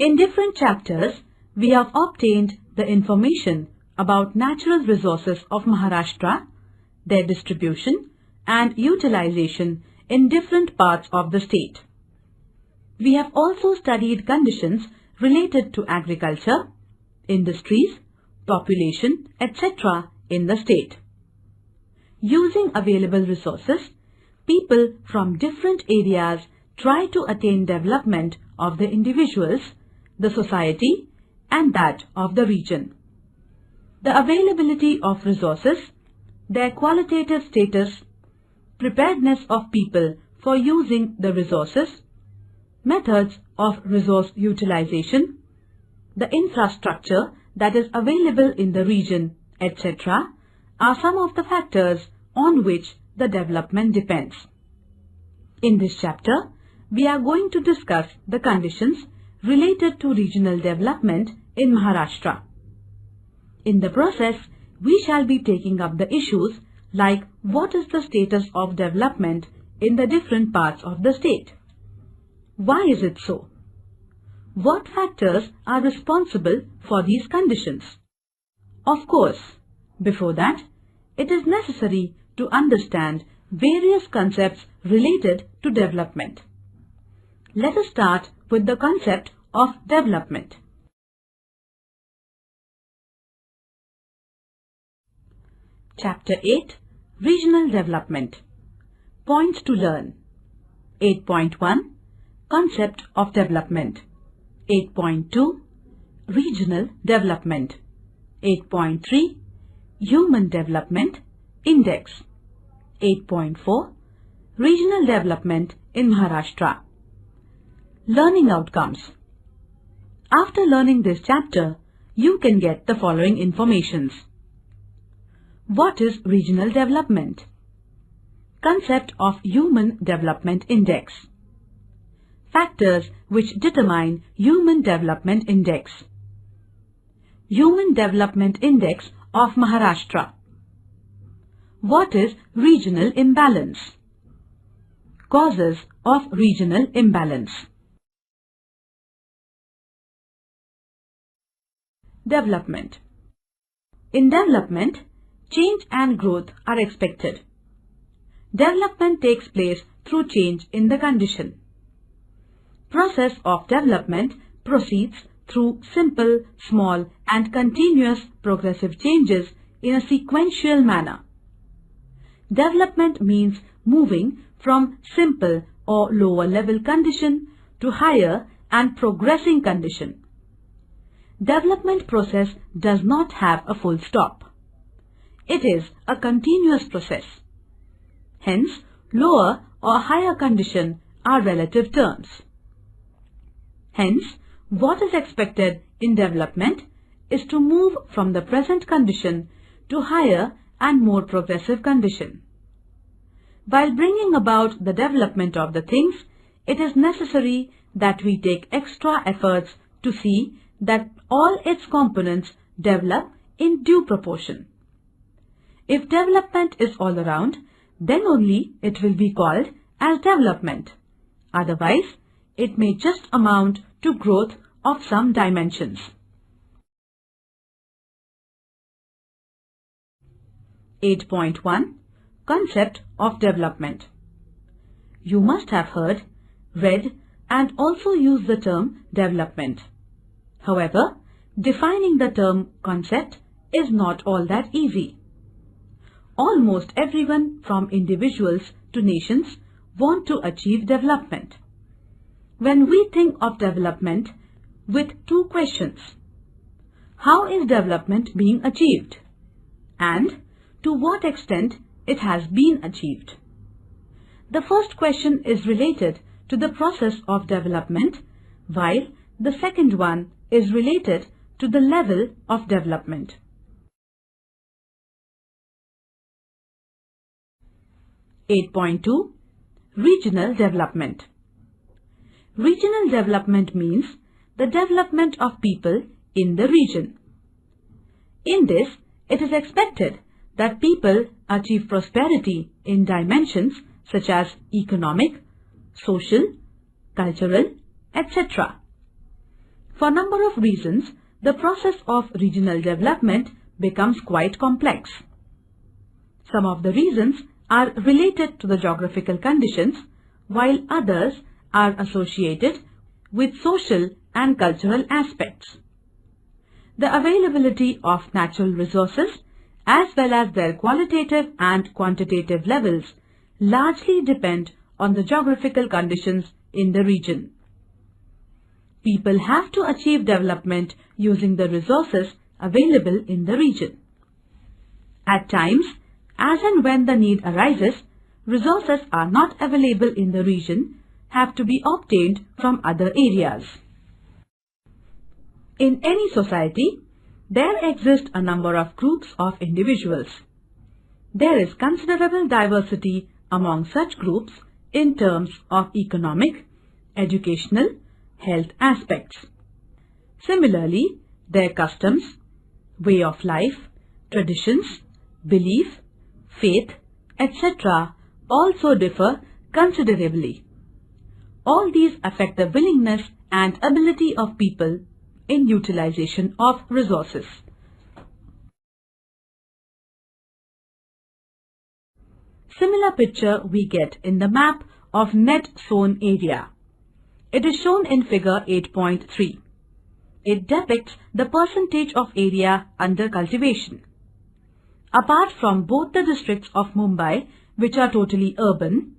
In different chapters, we have obtained the information about natural resources of Maharashtra, their distribution and utilization in different parts of the state. We have also studied conditions related to agriculture, industries, population, etc. in the state. Using available resources, people from different areas try to attain development of the individuals, the society, and that of the region. The availability of resources, their qualitative status, preparedness of people for using the resources, methods of resource utilization, the infrastructure that is available in the region, etc. are some of the factors on which the development depends. In this chapter, we are going to discuss the conditions related to regional development in Maharashtra. In the process, we shall be taking up the issues like what is the status of development in the different parts of the state? Why is it so? What factors are responsible for these conditions? Of course, before that, it is necessary to understand various concepts related to development. Let us start with the concept of development. Chapter 8, Regional Development. Points to learn. 8.1, Concept of Development. 8.2, Regional Development. 8.3, Human Development Index. 8.4, Regional Development in Maharashtra. Learning outcomes. After learning this chapter, you can get the following informations. What is regional development? Concept of Human Development Index. Factors which determine Human Development Index. Human Development Index of Maharashtra. What is regional imbalance? Causes of regional imbalance. Development. In development, change and growth are expected. Development takes place through change in the condition. Process of development proceeds through simple, small and continuous progressive changes in a sequential manner. Development means moving from simple or lower level condition to higher and progressing condition. Development process does not have a full stop. It is a continuous process. Hence, lower or higher condition are relative terms. Hence, what is expected in development is to move from the present condition to higher and more progressive condition. While bringing about the development of the things, it is necessary that we take extra efforts to see that all its components develop in due proportion. If development is all around, then only it will be called as development. Otherwise, it may just amount to growth of some dimensions. 8.1, Concept of Development. You must have heard, read and also used the term development. However, defining the term concept is not all that easy. Almost everyone from individuals to nations want to achieve development. When we think of development with two questions, how is development being achieved? And to what extent it has been achieved? The first question is related to the process of development, while the second one is related to the level of development. (8.2) Regional Development. Regional development means the development of people in the region. In this, it is expected that people achieve prosperity in dimensions such as economic, social, cultural, etc. For a number of reasons, the process of regional development becomes quite complex. Some of the reasons are related to the geographical conditions, while others are associated with social and cultural aspects. The availability of natural resources as well as their qualitative and quantitative levels largely depend on the geographical conditions in the region. People have to achieve development using the resources available in the region. At times, as and when the need arises, resources are not available in the region, have to be obtained from other areas. In any society, there exist a number of groups of individuals. There is considerable diversity among such groups in terms of economic, educational, health aspects. Similarly, their customs, way of life, traditions, belief, faith, etc. also differ considerably. All these affect the willingness and ability of people in utilization of resources. Similar picture we get in the map of net sown area. It is shown in figure 8.3. It depicts the percentage of area under cultivation. Apart from both the districts of Mumbai, which are totally urban,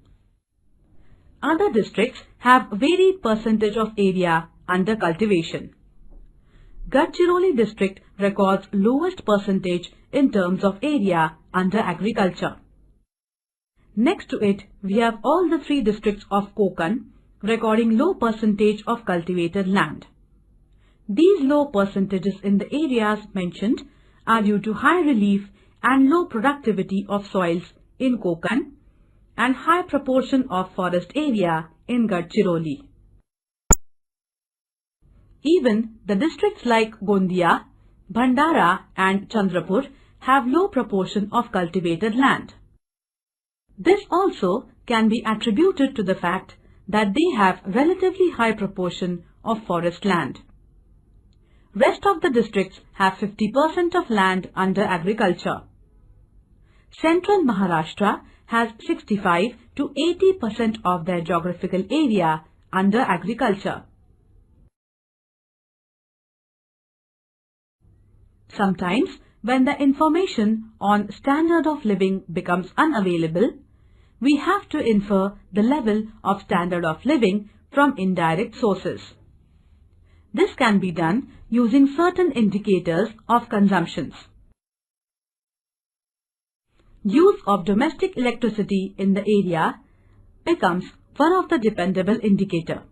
other districts have varied percentage of area under cultivation. Gadchiroli district records lowest percentage in terms of area under agriculture. Next to it, we have all the three districts of Konkan recording low percentage of cultivated land. These low percentages in the areas mentioned are due to high relief and low productivity of soils in Konkan and high proportion of forest area in Gadchiroli. Even the districts like Gondia, Bhandara and Chandrapur have low proportion of cultivated land. This also can be attributed to the fact that they have relatively high proportion of forest land. Rest of the districts have 50% of land under agriculture. Central Maharashtra has 65 to 80% of their geographical area under agriculture. Sometimes, when the information on standard of living becomes unavailable, we have to infer the level of standard of living from indirect sources. This can be done using certain indicators of consumptions. Use of domestic electricity in the area becomes one of the dependable indicator.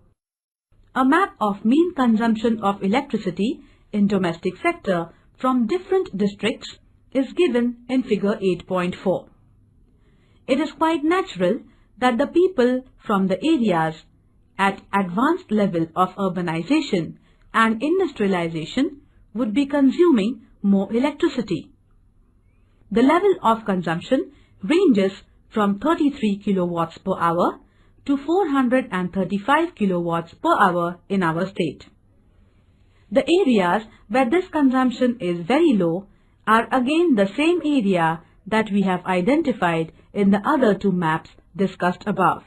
A map of mean consumption of electricity in domestic sector from different districts is given in figure 8.4. It is quite natural that the people from the areas at advanced level of urbanization and industrialization would be consuming more electricity. The level of consumption ranges from 33 kilowatts per hour to 435 kilowatts per hour in our state. The areas where this consumption is very low are again the same area that we have identified in the other two maps discussed above.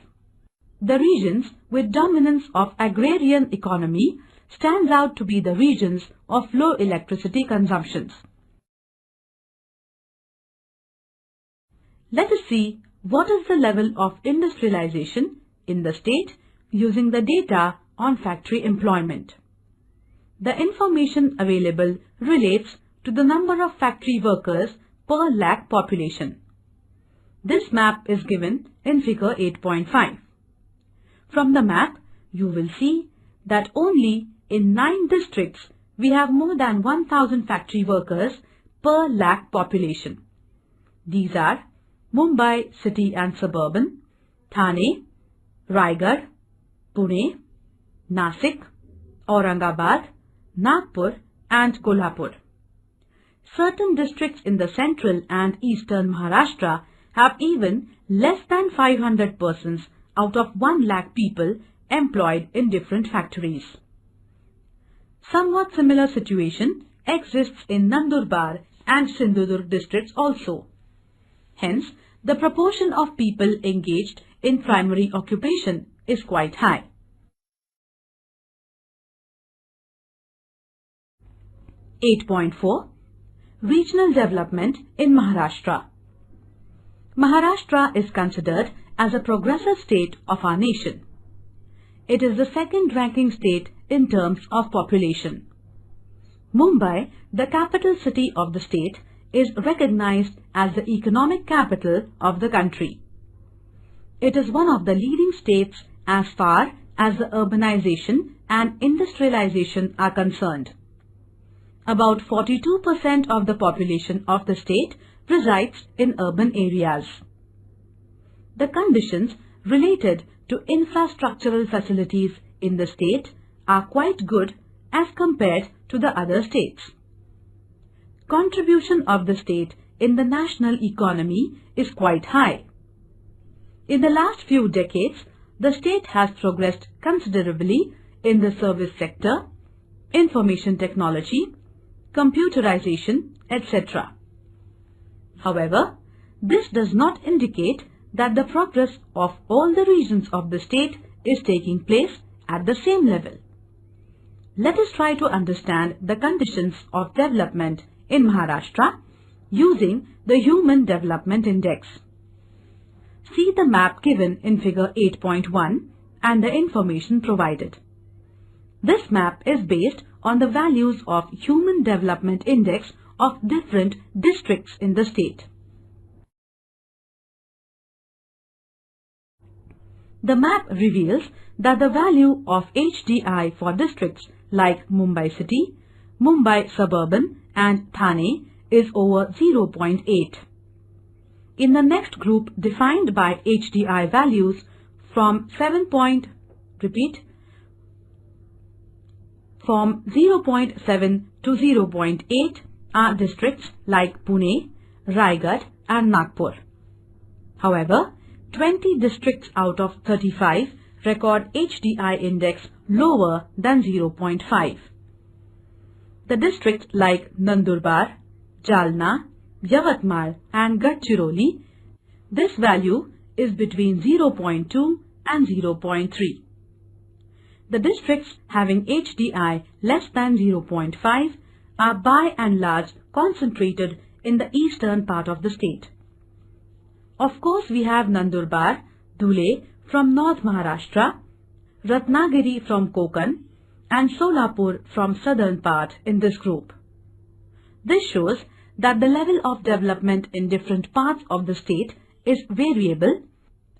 The regions with dominance of agrarian economy stands out to be the regions of low electricity consumptions. Let us see what is the level of industrialization in the state using the data on factory employment. The information available relates to the number of factory workers per lakh population. This map is given in figure 8.5. From the map, you will see that only in 9 districts we have more than 1000 factory workers per lakh population. These are Mumbai city and suburban, Thane, Raigad, Pune, Nasik, Aurangabad, Nagpur and Kolhapur. Certain districts in the central and eastern Maharashtra have even less than 500 persons out of 1 lakh people employed in different factories. Somewhat similar situation exists in Nandurbar and Sindhudurg districts also. Hence, the proportion of people engaged in primary occupation is quite high. (8.4) Regional development in Maharashtra. Maharashtra is considered as a progressive state of our nation. It is the second-ranking state in terms of population. Mumbai, the capital city of the state, is recognized as the economic capital of the country. It is one of the leading states as far as the urbanization and industrialization are concerned. About 42% of the population of the state resides in urban areas. The conditions related to infrastructural facilities in the state are quite good as compared to the other states. Contribution of the state in the national economy is quite high. In the last few decades, the state has progressed considerably in the service sector, information technology, computerization, etc. However, this does not indicate that the progress of all the regions of the state is taking place at the same level. Let us try to understand the conditions of development in Maharashtra using the Human Development Index. See the map given in figure 8.1 and the information provided. This map is based on the values of Human Development Index of different districts in the state. The map reveals that the value of HDI for districts like Mumbai City, Mumbai Suburban and Thane is over 0.8. In the next group defined by HDI values from 0.7 to 0.8 are districts like Pune, Raigad and Nagpur. However, 20 districts out of 35 record HDI index lower than 0.5. The districts like Nandurbar, Jalna, Yavatmal and Gadchiroli, this value is between 0.2 and 0.3. The districts having HDI less than 0.5 are by and large concentrated in the eastern part of the state. Of course, we have Nandurbar, Dhule from North Maharashtra, Ratnagiri from Konkan and Solapur from southern part in this group. This shows that the level of development in different parts of the state is variable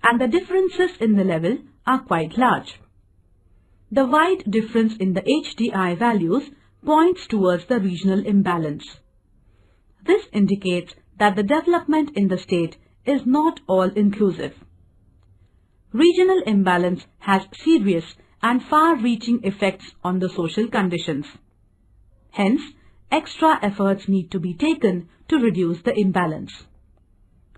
and the differences in the level are quite large. The wide difference in the HDI values points towards the regional imbalance. This indicates that the development in the state is not all-inclusive. Regional imbalance has serious and far-reaching effects on the social conditions. Hence, extra efforts need to be taken to reduce the imbalance.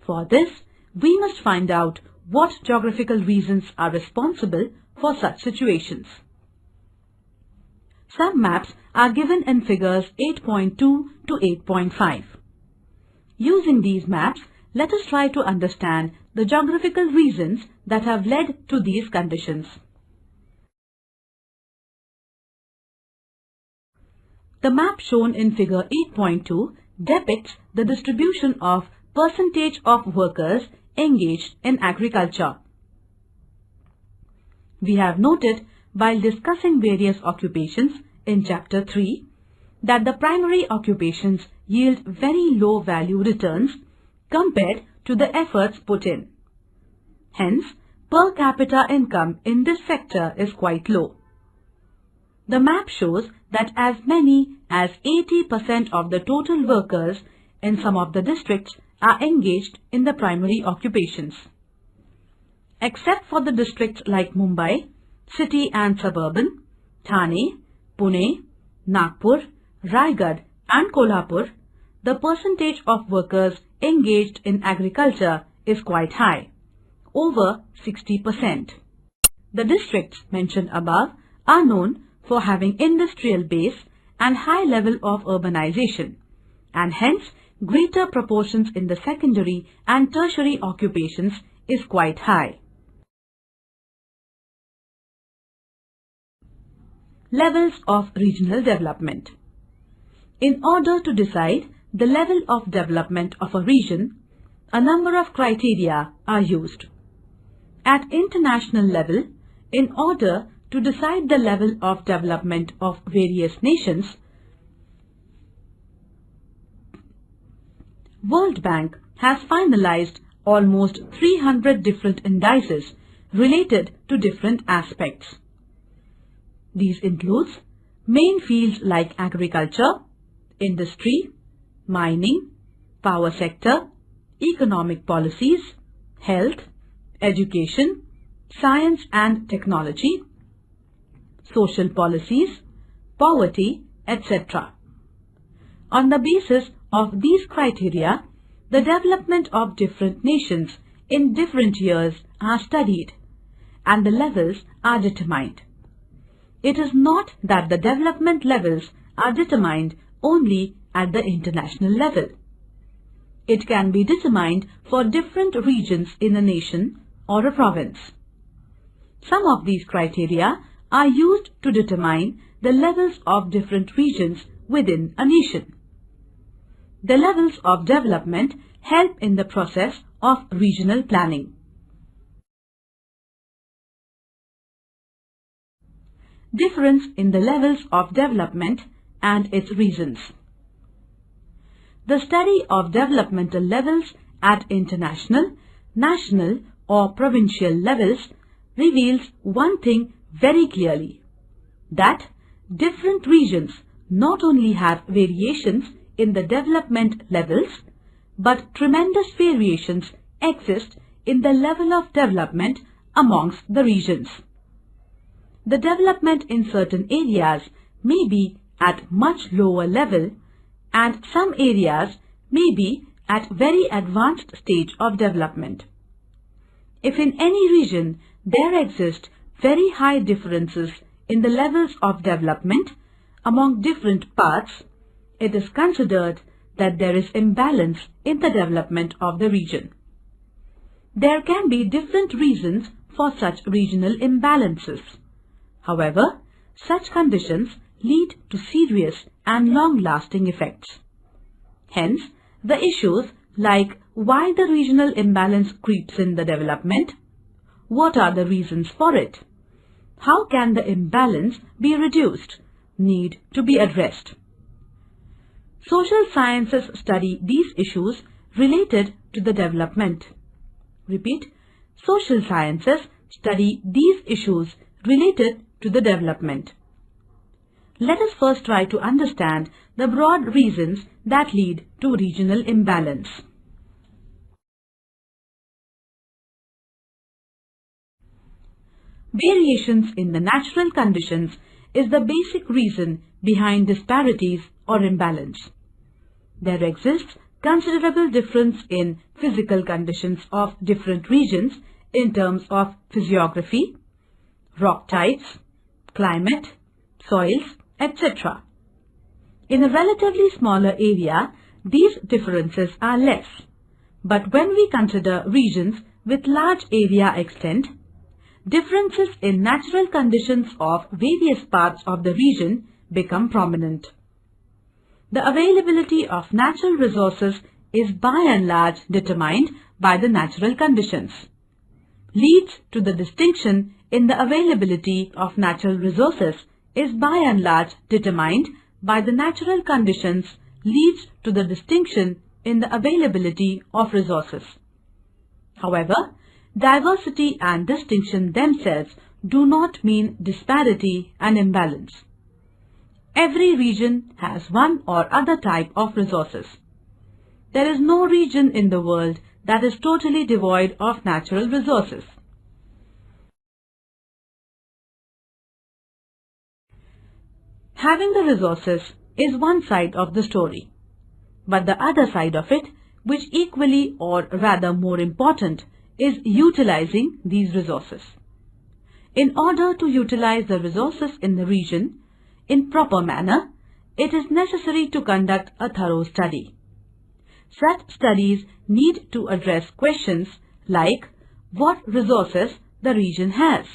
For this, we must find out what geographical reasons are responsible for such situations. Some maps are given in figures 8.2 to 8.5. Using these maps, let us try to understand the geographical reasons that have led to these conditions. The map shown in figure 8.2 depicts the distribution of percentage of workers engaged in agriculture. We have noted while discussing various occupations in chapter 3 that the primary occupations yield very low value returns compared to the efforts put in. Hence, per capita income in this sector is quite low. The map shows that as many as 80% of the total workers in some of the districts are engaged in the primary occupations. Except for the districts like Mumbai, City and Suburban, Thane, Pune, Nagpur, Raigad and Kolhapur, the percentage of workers engaged in agriculture is quite high, over 60%. The districts mentioned above are known for having industrial base and high level of urbanization, and hence greater proportions in the secondary and tertiary occupations is quite high. Levels of regional development. In order to decide the level of development of a region, a number of criteria are used. At international level, in order to decide the level of development of various nations, World Bank has finalized almost 300 different indices related to different aspects. These includes main fields like agriculture, industry, mining, power sector, economic policies, health, education, science and technology, social policies, poverty, etc. On the basis of these criteria, the development of different nations in different years are studied and the levels are determined. It is not that the development levels are determined only at the international level. It can be determined for different regions in a nation or a province. Some of these criteria are used to determine the levels of different regions within a nation. The levels of development help in the process of regional planning. Difference in the levels of development and its reasons. The study of developmental levels at international, national or provincial levels reveals one thing very clearly, that different regions not only have variations in the development levels, but tremendous variations exist in the level of development amongst the regions. The development in certain areas may be at much lower level and some areas may be at very advanced stage of development. If in any region there exist very high differences in the levels of development among different parts, it is considered that there is imbalance in the development of the region. There can be different reasons for such regional imbalances. However, such conditions lead to serious and long-lasting effects. Hence, the issues like why the regional imbalance creeps in the development, what are the reasons for it, how can the imbalance be reduced, need to be addressed. Social sciences study these issues related to the development. Repeat, social sciences study these issues related to the development. Let us first try to understand the broad reasons that lead to regional imbalance. Variations in the natural conditions is the basic reason behind disparities or imbalance. There exists considerable difference in physical conditions of different regions in terms of physiography, rock types, climate, soils, etc. In a relatively smaller area, these differences are less. But when we consider regions with large area extent, differences in natural conditions of various parts of the region become prominent. The availability of natural resources is by and large determined by the natural conditions. Leads to the distinction in the availability of natural resources is by and large determined by the natural conditions leads to the distinction in the availability of resources. However, diversity and distinction themselves do not mean disparity and imbalance. Every region has one or other type of resources. There is no region in the world that is totally devoid of natural resources. Having the resources is one side of the story, but the other side of it, which equally or rather more important, is utilizing these resources. In order to utilize the resources in the region in proper manner, it is necessary to conduct a thorough study. Such studies need to address questions like what resources the region has.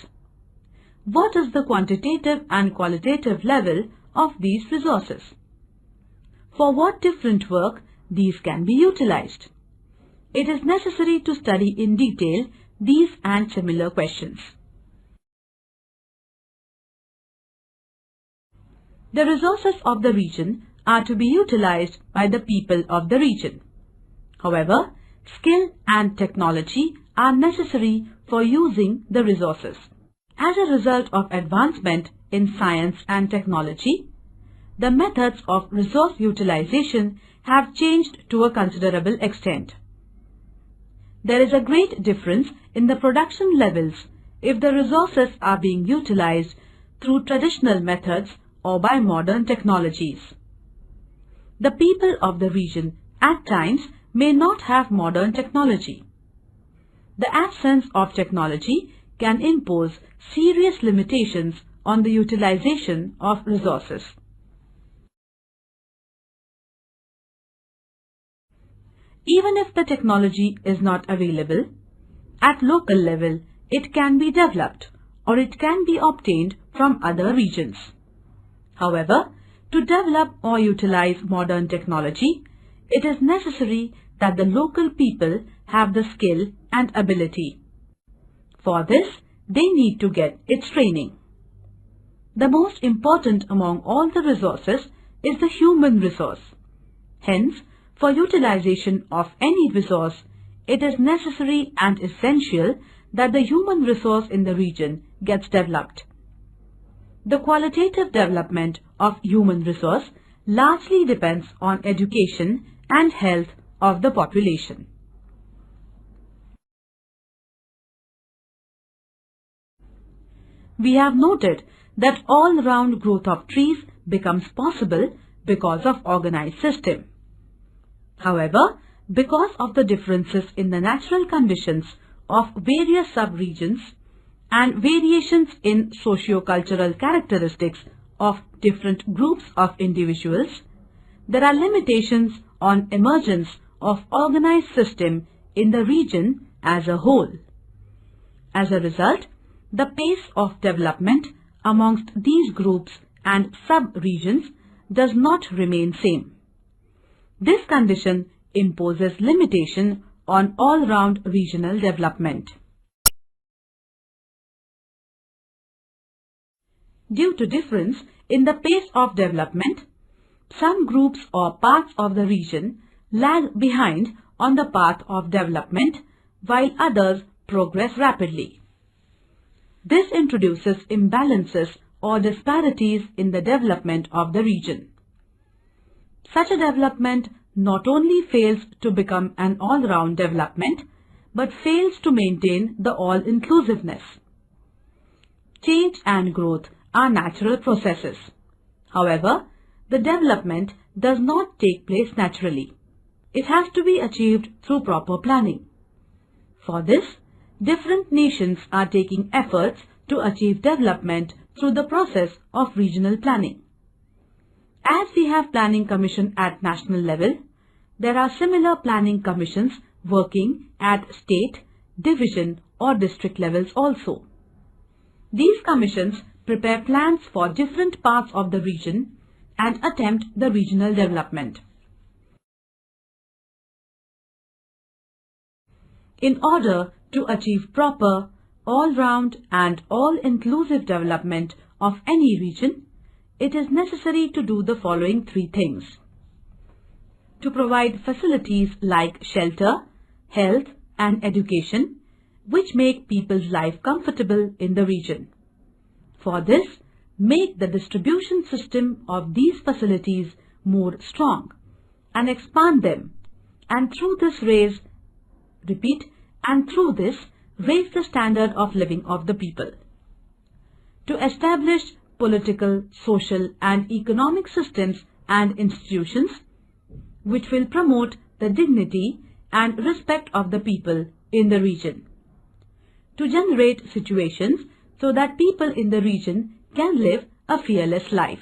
What is the quantitative and qualitative level of these resources? For what different work these can be utilized? It is necessary to study in detail these and similar questions. The resources of the region are to be utilized by the people of the region. However, skill and technology are necessary for using the resources. As a result of advancement in science and technology, the methods of resource utilization have changed to a considerable extent. There is a great difference in the production levels if the resources are being utilized through traditional methods or by modern technologies. The people of the region at times may not have modern technology. The absence of technology can impose serious limitations on the utilization of resources. Even if the technology is not available, at local level it can be developed or it can be obtained from other regions. However, to develop or utilize modern technology, it is necessary that the local people have the skill and ability. For this, they need to get its training. The most important among all the resources is the human resource. Hence, for utilization of any resource, it is necessary and essential that the human resource in the region gets developed. The qualitative development of human resource largely depends on education and health of the population. We have noted that all-round growth of trees becomes possible because of organized system. However, because of the differences in the natural conditions of various sub-regions and variations in socio-cultural characteristics of different groups of individuals, there are limitations on emergence of organized system in the region as a whole. As a result, the pace of development amongst these groups and sub-regions does not remain same. This condition imposes limitation on all-round regional development. Due to difference in the pace of development, some groups or parts of the region lag behind on the path of development while others progress rapidly. This introduces imbalances or disparities in the development of the region. Such a development not only fails to become an all-round development, but fails to maintain the all-inclusiveness. Change and growth are natural processes. However, the development does not take place naturally. It has to be achieved through proper planning. For this, different nations are taking efforts to achieve development through the process of regional planning. As we have planning commission at national level, there are similar planning commissions working at state, division or district levels also. These commissions prepare plans for different parts of the region and attempt the regional development. In order to achieve proper, all-round and all-inclusive development of any region, it is necessary to do the following three things. To provide facilities like shelter, health and education, which make people's life comfortable in the region. For this, make the distribution system of these facilities more strong and expand them, and through this raise the standard of living of the people. To establish political, social and economic systems and institutions which will promote the dignity and respect of the people in the region. To generate situations so that people in the region can live a fearless life.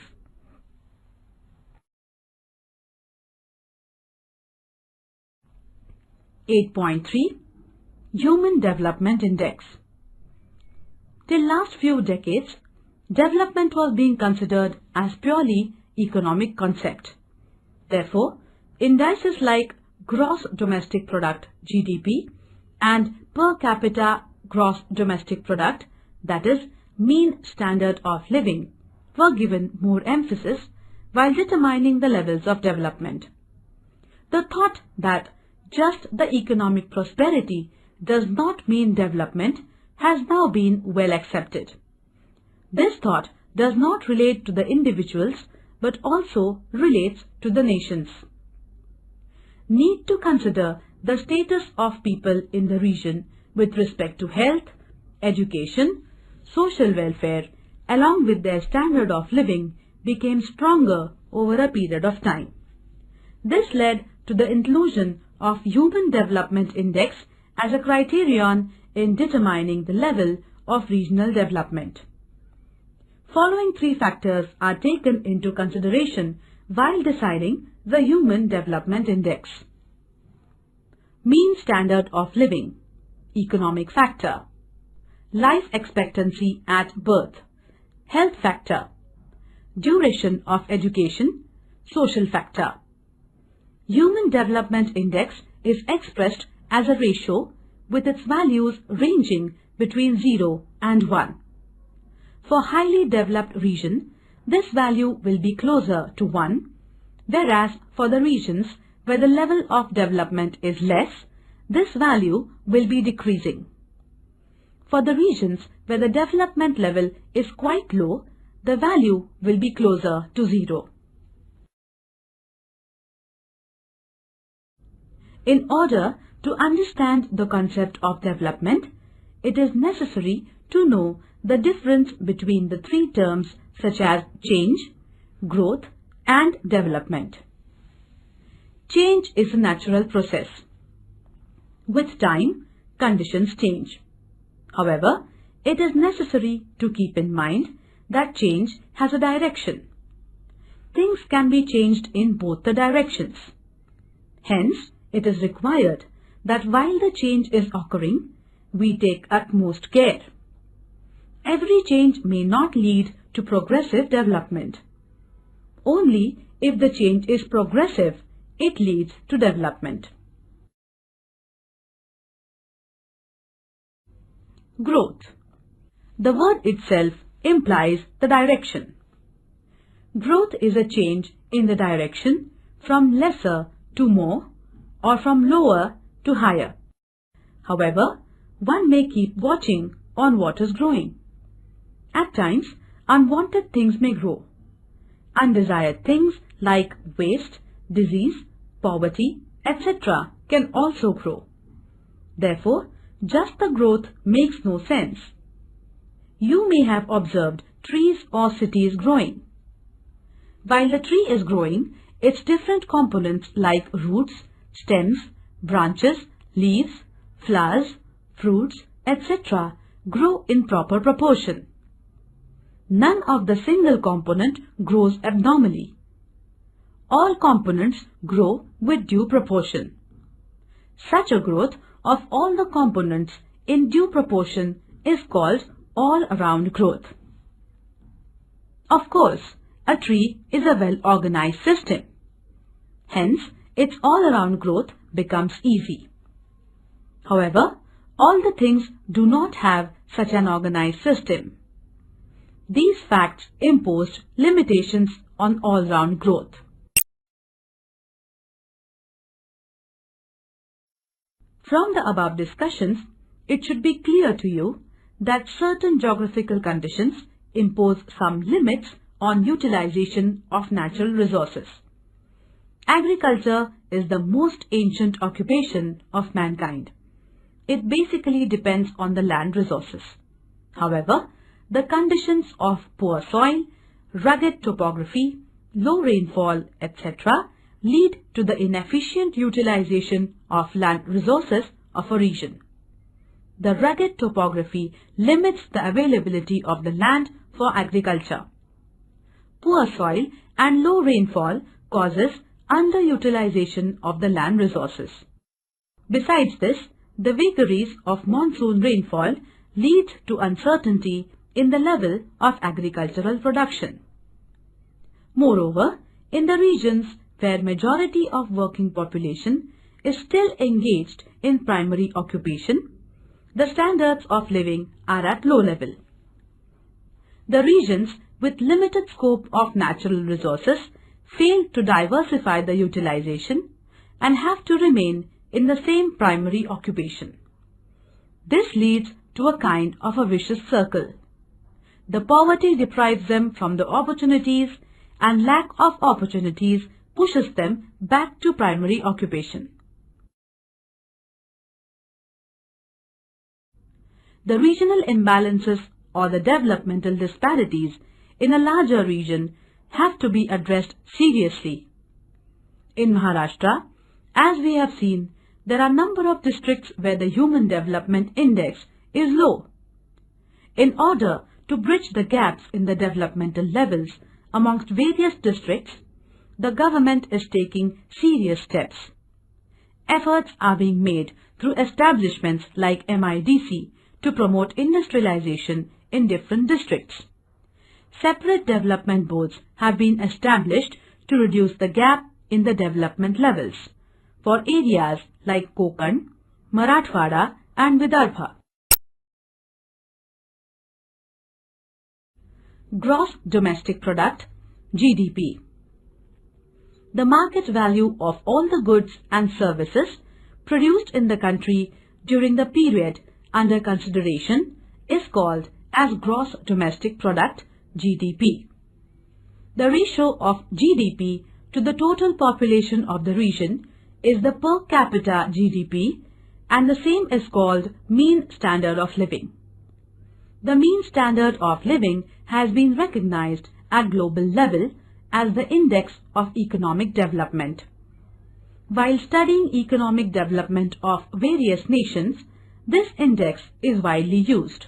(8.3) Human Development Index. Till last few decades, development was being considered as purely economic concept. Therefore, indices like Gross Domestic Product (GDP) and Per Capita Gross Domestic Product, that is, Mean Standard of Living, were given more emphasis while determining the levels of development. The thought that just the economic prosperity does not mean development has now been well accepted. This thought does not relate to the individuals but also relates to the nations. Need to consider the status of people in the region with respect to health, education, social welfare, along with their standard of living became stronger over a period of time. This led to the inclusion of Human Development Index as a criterion in determining the level of regional development. Following three factors are taken into consideration while deciding the Human Development Index. Mean Standard of Living, Economic Factor. Life Expectancy at Birth, Health Factor. Duration of Education, Social Factor. Human Development Index is expressed as a ratio with its values ranging between 0 and 1. For highly developed region, this value will be closer to 1, whereas for the regions where the level of development is less, this value will be decreasing. For the regions where the development level is quite low, the value will be closer to 0. In order to understand the concept of development, it is necessary to know the difference between the three terms such as change, growth, and development. Change is a natural process. With time, conditions change. However, it is necessary to keep in mind that change has a direction. Things can be changed in both the directions. Hence, it is required that while the change is occurring, we take utmost care. Every change may not lead to progressive development. Only if the change is progressive, it leads to development. Growth. The word itself implies the direction. Growth is a change in the direction from lesser to more or from lower to higher. However, one may keep watching on what is growing. At times, unwanted things may grow. Undesired things like waste, disease, poverty, etc. can also grow. Therefore, just the growth makes no sense. You may have observed trees or cities growing. While the tree is growing, its different components like roots, stems, branches, leaves, flowers, fruits, etc. grow in proper proportion. None of the single component grows abnormally. All components grow with due proportion. Such a growth of all the components in due proportion is called all-around growth. Of course, a tree is a well-organized system. Hence, its all-around growth becomes easy. However, all the things do not have such an organized system. These facts imposed limitations on all-round growth. From the above discussions, it should be clear to you that certain geographical conditions impose some limits on utilization of natural resources. Agriculture is the most ancient occupation of mankind. It basically depends on the land resources. However, the conditions of poor soil, rugged topography, low rainfall, etc. lead to the inefficient utilization of land resources of a region. the rugged topography limits the availability of the land for agriculture. Poor soil and low rainfall causes underutilization of the land resources. Besides this, the vagaries of monsoon rainfall lead to uncertainty in the level of agricultural production. Moreover, in the regions where majority of working population is still engaged in primary occupation, the standards of living are at low level. The regions with limited scope of natural resources fail to diversify the utilization and have to remain in the same primary occupation. This leads to a kind of a vicious circle. The poverty deprives them from the opportunities, and lack of opportunities pushes them back to primary occupation. The regional imbalances or the developmental disparities in a larger region have to be addressed seriously. In Maharashtra, as we have seen, there are a number of districts where the Human Development Index is low. In order to bridge the gaps in the developmental levels amongst various districts, the government is taking serious steps. Efforts are being made through establishments like MIDC to promote industrialization in different districts. Separate development boards have been established to reduce the gap in the development levels for areas like Konkan, Marathwada and Vidarbha. Gross Domestic Product (GDP). The market value of all the goods and services produced in the country during the period under consideration is called as Gross Domestic Product (GDP). The ratio of GDP to the total population of the region is the per capita GDP, and the same is called mean standard of living. The mean standard of living has been recognized at global level as the index of economic development. While studying economic development of various nations, this index is widely used.